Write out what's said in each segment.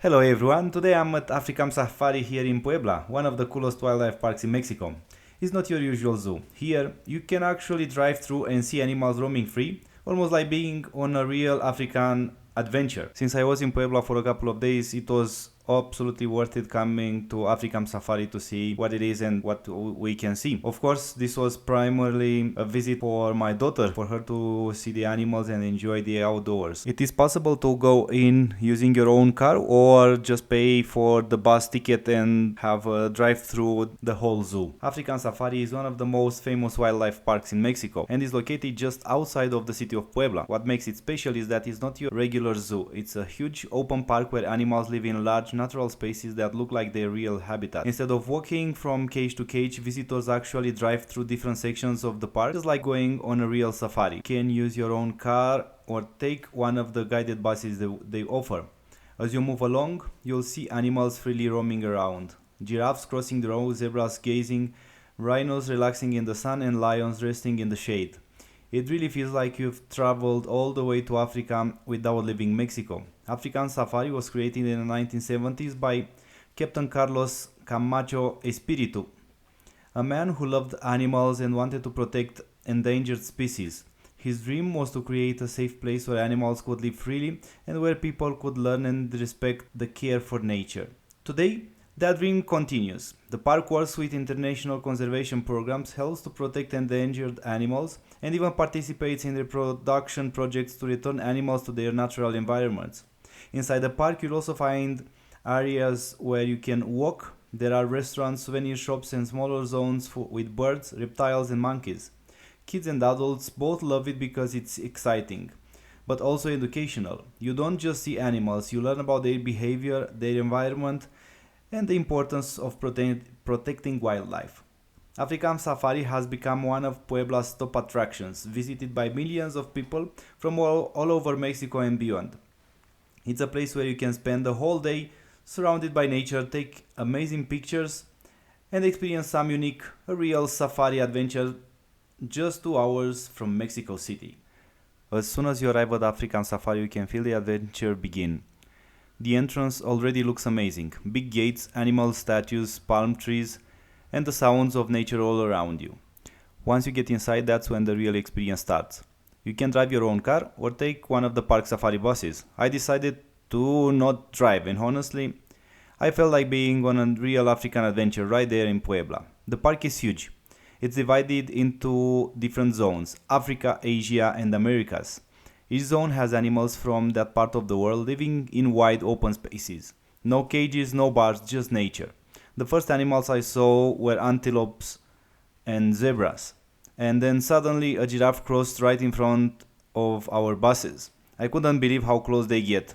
Hello everyone, today I'm at Africam Safari here in Puebla, one of the coolest wildlife parks in Mexico. It's not your usual zoo. Here, you can actually drive through and see animals roaming free, almost like being on a real African adventure. Since I was in Puebla for a couple of days, it was absolutely worth it coming to Africam Safari to see what it is and what we can see. Of course, this was primarily a visit for my daughter, for her to see the animals and enjoy the outdoors. It is possible to go in using your own car or just pay for the bus ticket and have a drive through the whole zoo. African Safari is one of the most famous wildlife parks in Mexico and is located just outside of the city of Puebla. What makes it special is that it's not your regular zoo. It's a huge open park where animals live in large natural spaces that look like their real habitat. Instead of walking from cage to cage, visitors actually drive through different sections of the park, just like going on a real safari. You can use your own car or take one of the guided buses they offer. As you move along, you'll see animals freely roaming around. Giraffes crossing the road, zebras gazing, rhinos relaxing in the sun, and lions resting in the shade. It really feels like you've traveled all the way to Africa without leaving Mexico. African Safari was created in the 1970s by Captain Carlos Camacho Espíritu, a man who loved animals and wanted to protect endangered species. His dream was to create a safe place where animals could live freely and where people could learn and respect the care for nature. Today, that dream continues. The park works with international conservation programs, helps to protect endangered animals, and even participates in reproduction projects to return animals to their natural environments. Inside the park, you'll also find areas where you can walk. There are restaurants, souvenir shops, and smaller zones with birds, reptiles, and monkeys. Kids and adults both love it because it's exciting, but also educational. You don't just see animals, you learn about their behavior, their environment, and the importance of protecting wildlife. African Safari has become one of Puebla's top attractions, visited by millions of people from all over Mexico and beyond. It's a place where you can spend the whole day surrounded by nature, take amazing pictures, and experience some unique, real safari adventure just 2 hours from Mexico City. As soon as you arrive at African Safari, you can feel the adventure begin. The entrance already looks amazing. Big gates, animal statues, palm trees, and the sounds of nature all around you. Once you get inside, that's when the real experience starts. You can drive your own car or take one of the park safari buses. I decided to not drive, and honestly, I felt like being on a real African adventure right there in Puebla. The park is huge. It's divided into different zones: Africa, Asia, and Americas. Each zone has animals from that part of the world living in wide open spaces. No cages, no bars, just nature. The first animals I saw were antelopes and zebras. And then suddenly a giraffe crossed right in front of our buses. I couldn't believe how close they get.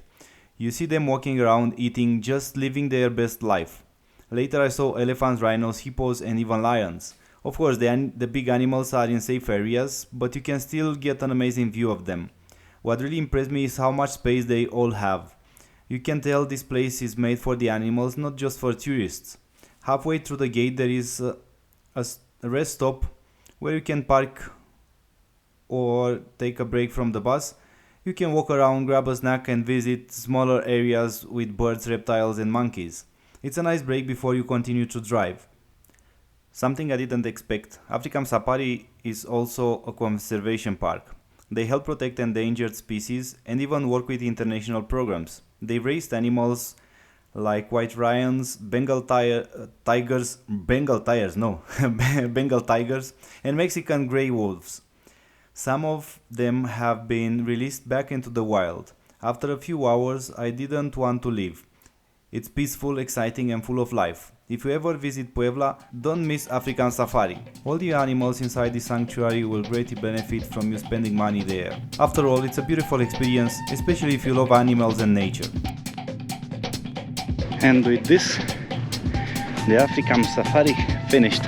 You see them walking around, eating, just living their best life. Later I saw elephants, rhinos, hippos, and even lions. Of course, the big animals are in safe areas, but you can still get an amazing view of them. What really impressed me is how much space they all have. You can tell this place is made for the animals, not just for tourists. Halfway through the gate there is a rest stop where you can park or take a break from the bus. You can walk around, grab a snack, and visit smaller areas with birds, reptiles, and monkeys. It's a nice break before you continue to drive. Something I didn't expect: African Safari is also a conservation park. They help protect endangered species and even work with international programs. They raised animals like white lions, Bengal tigers, and Mexican gray wolves. Some of them have been released back into the wild. After a few hours, I didn't want to leave. It's peaceful, exciting, and full of life. If you ever visit Puebla, don't miss African Safari. All the animals inside the sanctuary will greatly benefit from you spending money there. After all, it's a beautiful experience, especially if you love animals and nature. And with this, the African Safari finished.